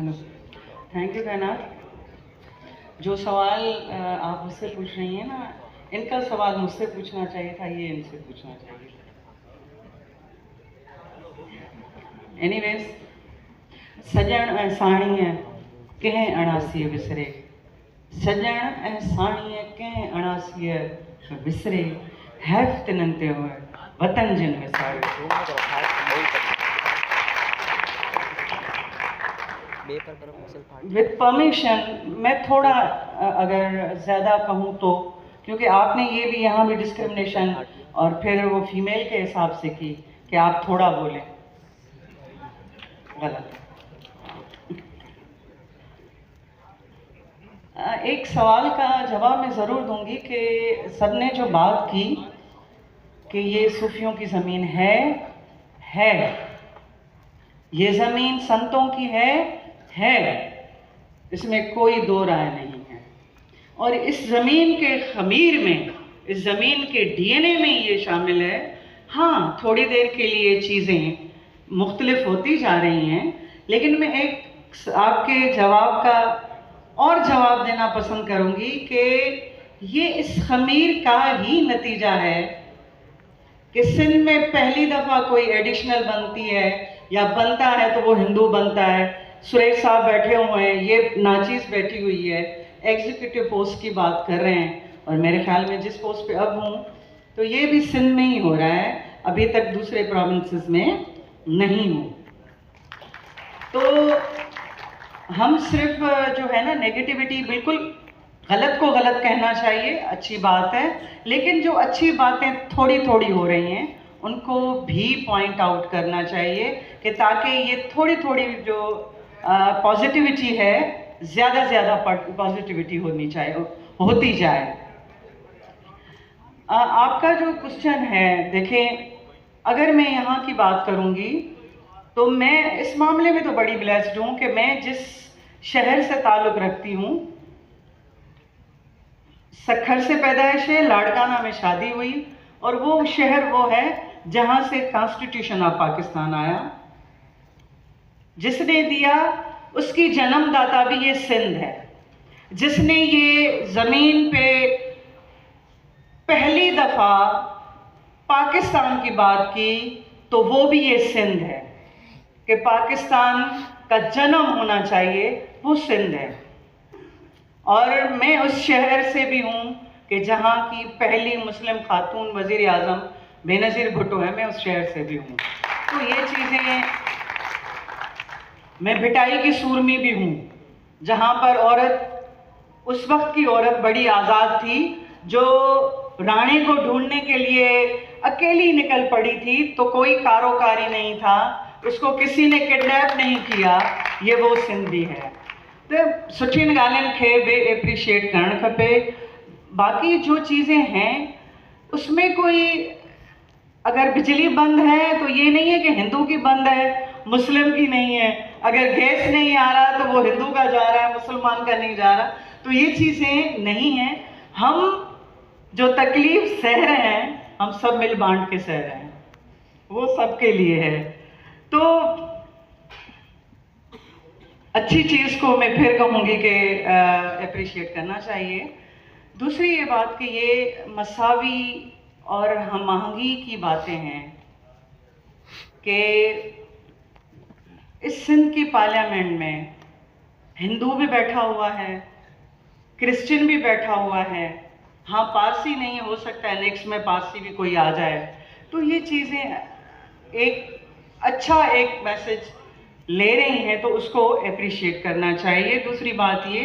Hello, thank you कायनात। जो सवाल आप मुझसे पूछ रही हैं ना, इनका सवाल मुझसे पूछना चाहिए था, ये इनसे पूछना चाहिए था। एनीवेज, सजण ऐं साणीअ कंहिं अणासीअ विसरे, सजण ऐं साणीअ कंहिं अणासीअ विसरे, हैफ़ तिन्हनि ते हुअ वतन जिन विसारियो। विद परमिशन मैं थोड़ा अगर ज़्यादा कहूँ तो, क्योंकि आपने ये भी यहाँ भी डिस्क्रिमिनेशन और फिर वो फीमेल के हिसाब से की कि आप थोड़ा बोलें, गलत। एक सवाल का जवाब मैं ज़रूर दूंगी कि सबने जो बात की कि ये सूफियों की ज़मीन है, ये ज़मीन संतों की है, इसमें कोई दो राय नहीं है। और इस ज़मीन के ख़मीर में, इस ज़मीन के डीएनए में ये शामिल है। हाँ, थोड़ी देर के लिए चीज़ें मुख्तलिफ होती जा रही हैं, लेकिन मैं एक आपके जवाब का और जवाब देना पसंद करूँगी कि ये इस ख़मीर का ही नतीजा है कि सिंध में पहली दफ़ा कोई एडिशनल बनती है या बनता है तो वो हिंदू बनता है। सुरेश साहब बैठे हुए हैं, ये नाचीज़ बैठी हुई है, एग्जीक्यूटिव पोस्ट की बात कर रहे हैं, और मेरे ख्याल में जिस पोस्ट पे अब हूँ तो ये भी सिंध में ही हो रहा है, अभी तक दूसरे प्रोविंसेस में नहीं हूँ। तो हम सिर्फ जो है ना नेगेटिविटी, बिल्कुल गलत को गलत कहना चाहिए, अच्छी बात है, लेकिन जो अच्छी बातें थोड़ी थोड़ी हो रही हैं उनको भी पॉइंट आउट करना चाहिए कि ताकि ये थोड़ी थोड़ी जो पॉजिटिविटी है, ज़्यादा ज़्यादा पॉजिटिविटी होनी चाहिए, होती जाए। आपका जो क्वेश्चन है, देखें, अगर मैं यहाँ की बात करूँगी तो मैं इस मामले में तो बड़ी ब्लेस्ड हूँ कि मैं जिस शहर से ताल्लुक़ रखती हूँ, सक्खर से पैदाइश है, लाड़काना में शादी हुई, और वो शहर वो है जहाँ से कॉन्स्टिट्यूशन ऑफ पाकिस्तान आया, जिसने दिया उसकी जन्मदाता भी ये सिंध है, जिसने ये ज़मीन पे पहली दफ़ा पाकिस्तान की बात की तो वो भी ये सिंध है कि पाकिस्तान का जन्म होना चाहिए, वो सिंध है। और मैं उस शहर से भी हूँ कि जहाँ की पहली मुस्लिम खातून वज़ीर आज़म बेनज़ीर भुट्टो है, मैं उस शहर से भी हूँ। तो ये चीज़ें, मैं भिटाई की सूरमी भी हूँ, जहाँ पर औरत, उस वक्त की औरत बड़ी आज़ाद थी, जो रानी को ढूंढने के लिए अकेली निकल पड़ी थी, तो कोई कारोकारी नहीं था, उसको किसी ने किडनैप नहीं किया, ये वो सिंधी है। तो सुठियुनि ॻाल्हियुनि खे बि एप्रिशिएट करणु खपे। बाकी जो चीज़ें हैं उसमें कोई, अगर बिजली बंद है तो ये नहीं है कि हिंदू की बंद है, मुस्लिम की नहीं है। अगर गैस नहीं आ रहा तो वो हिंदू का जा रहा है, मुसलमान का नहीं जा रहा। तो ये चीज़ें नहीं हैं। हम जो तकलीफ सह रहे हैं, हम सब मिल बांट के सह रहे हैं, वो सबके लिए है। तो अच्छी चीज़ को मैं फिर कहूँगी कि अप्रिशिएट करना चाहिए। दूसरी ये बात कि ये मसावी और हम आहंगी की बातें हैं कि इस सिंध की पार्लियामेंट में हिंदू भी बैठा हुआ है, क्रिश्चियन भी बैठा हुआ है, हाँ पारसी नहीं, हो सकता है नेक्स्ट में पारसी भी कोई आ जाए। तो ये चीज़ें एक अच्छा एक मैसेज ले रही हैं, तो उसको अप्रिशिएट करना चाहिए। दूसरी बात ये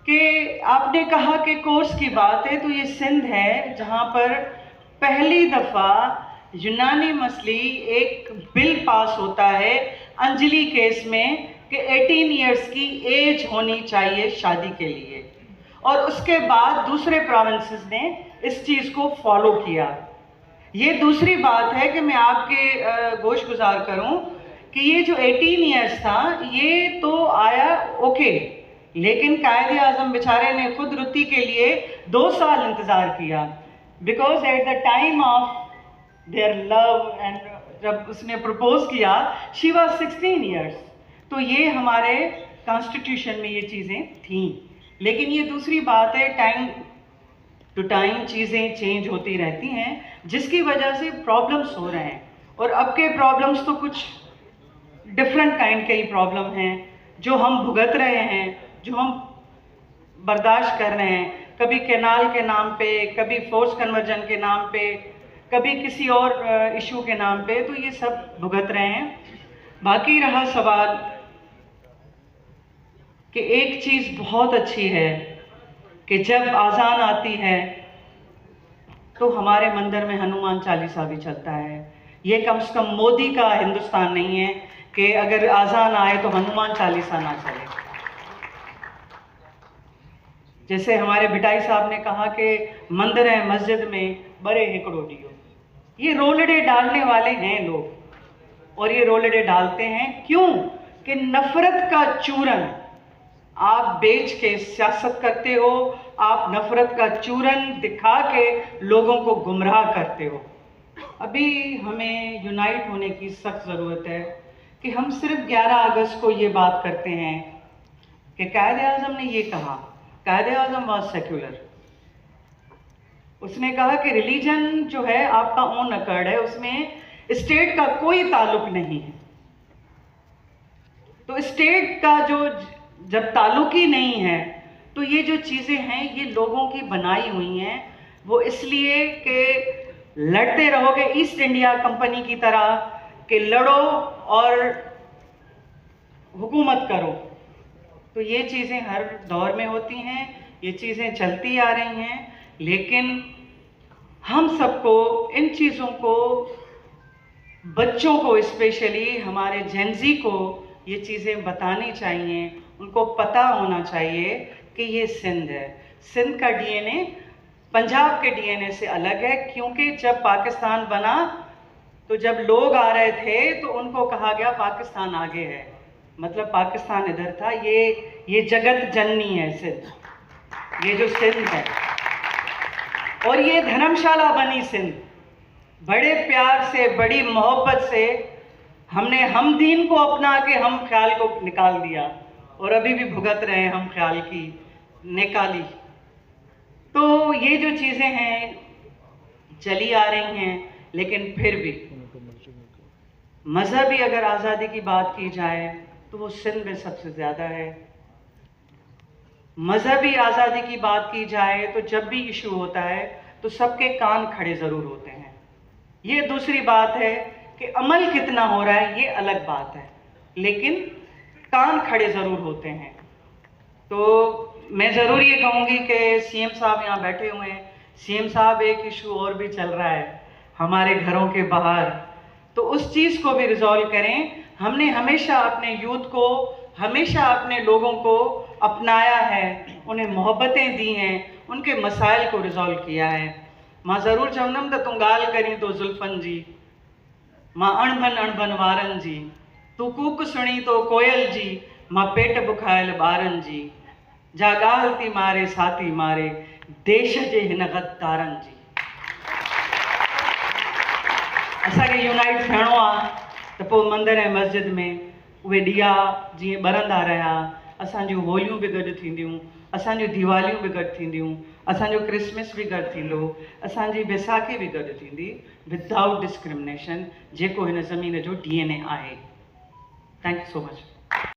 कि आपने कहा कि कोर्स की बात है, तो ये सिंध है जहाँ पर पहली दफ़ा यूनानी मसली एक बिल पास होता है अंजलि केस में कि 18 इयर्स की एज होनी चाहिए शादी के लिए, और उसके बाद दूसरे प्रोविंसेस ने इस चीज़ को फॉलो किया। ये दूसरी बात है कि मैं आपके गोश गुजार करूं कि ये जो 18 इयर्स था ये तो आया ओके, लेकिन कायदे आज़म बेचारे ने खुद रुत्ती के लिए 2 साल इंतज़ार किया, because at the time of their love and जब उसने प्रपोज किया शी वॉज 16 इयर्स, तो ये हमारे कॉन्स्टिट्यूशन में ये चीज़ें थीं। लेकिन ये दूसरी बात है, टाइम टू टाइम चीज़ें चेंज होती रहती हैं, जिसकी वजह से प्रॉब्लम्स हो रहे हैं। और अब के प्रॉब्लम्स तो कुछ डिफरेंट काइंड के ही प्रॉब्लम हैं जो हम भुगत रहे हैं, जो हम बर्दाश्त कर रहे हैं। कभी कैनाल के नाम पे, कभी फोर्स कन्वर्जन के नाम पे, कभी किसी और इशू के नाम पे, तो ये सब भुगत रहे हैं। बाकी रहा सवाल कि एक चीज़ बहुत अच्छी है कि जब आज़ान आती है तो हमारे मंदिर में हनुमान चालीसा भी चलता है। ये कम से कम मोदी का हिंदुस्तान नहीं है कि अगर आज़ान आए तो हनुमान चालीसा ना चले। जैसे हमारे बिटाई साहब ने कहा कि मंदिर है मस्जिद में बड़े हिकड़ो डियो। ये रोलड़े डालने वाले हैं लोग, और ये रोलड़े डालते हैं क्यों? कि नफरत का चूरन आप बेच के सियासत करते हो, आप नफरत का चूरन दिखा के लोगों को गुमराह करते हो। अभी हमें यूनाइट होने की सख्त ज़रूरत है कि हम सिर्फ 11 अगस्त को ये बात करते हैं कि कायद-ए-आज़म ने ये कहा। Quaid-e-Azam was secular. उसने कहा कि रिलीजन जो है आपका ओन अकर्ड है, उसमें स्टेट का कोई ताल्लुक नहीं है। तो स्टेट का जो जब ताल्लुक ही नहीं है तो ये जो चीज़ें हैं ये लोगों की बनाई हुई हैं। वो इसलिए कि लड़ते रहोगे ईस्ट इंडिया कंपनी की तरह कि लड़ो और हुकूमत करो। तो ये चीज़ें हर दौर में होती हैं, ये चीज़ें चलती आ रही हैं। लेकिन हम सबको इन चीज़ों को, बच्चों को स्पेशली हमारे जेनजी को ये चीज़ें बतानी चाहिए। उनको पता होना चाहिए कि ये सिंध है। सिंध का डीएनए पंजाब के डीएनए से अलग है, क्योंकि जब पाकिस्तान बना तो जब लोग आ रहे थे तो उनको कहा गया पाकिस्तान आगे है, मतलब पाकिस्तान इधर था। ये जगत जननी है सिंध, ये जो सिंध है। और ये धर्मशाला बनी सिंध, बड़े प्यार से, बड़ी मोहब्बत से हमने हम दीन को अपना के हम ख्याल को निकाल दिया, और अभी भी भुगत रहे हैं हम ख्याल की निकाली। तो ये जो चीज़ें हैं चली आ रही हैं, लेकिन फिर भी मजहबी अगर आज़ादी की बात की जाए तो वो सिंध में सबसे ज़्यादा है। मजहबी आज़ादी की बात की जाए तो जब भी इशू होता है तो सबके कान खड़े ज़रूर होते हैं। ये दूसरी बात है कि अमल कितना हो रहा है ये अलग बात है, लेकिन कान खड़े ज़रूर होते हैं। तो मैं ज़रूर ये कहूँगी कि सीएम साहब यहाँ बैठे हुए हैं। सीएम साहब, एक इशू और भी चल रहा है हमारे घरों के बाहर, तो उस चीज़ को भी रिजॉल्व करें। हमने हमेशा अपने यूथ को, हमेशा अपने लोगों को अपनाया है, उन्हें मोहब्बतें दी हैं, उनके मसाइल को रिजॉल्व किया है। मां ज़रूर चवंदमि त तूं ॻाल्हि करी तो जुल्फ़न जी, मां अणबन अणबन वारनि जी, तूं कूक सुणी तो कोयल जी, मां पेट बुखायल ॿारनि जी, जा ॻाल्हि थी मारे साथी मारे देश जे हिन गद्दारनि जी। असांखे यूनाइट थियणो आहे त पोइ मंदिर ऐं मस्जिद में उहे ॾिया जीअं ॿरंदा रहिया, असांजूं होलियूं बि गॾु थींदियूं, असांजूं दिवालियूं बि गॾु थींदियूं, असांजो क्रिसमस बि गॾु थींदो, असांजी बैसाखी बि गॾु थींदी, विदाउट डिस्क्रिमिनेशन, जेको हिन ज़मीन जो डीएनए आहे। Thank you so much.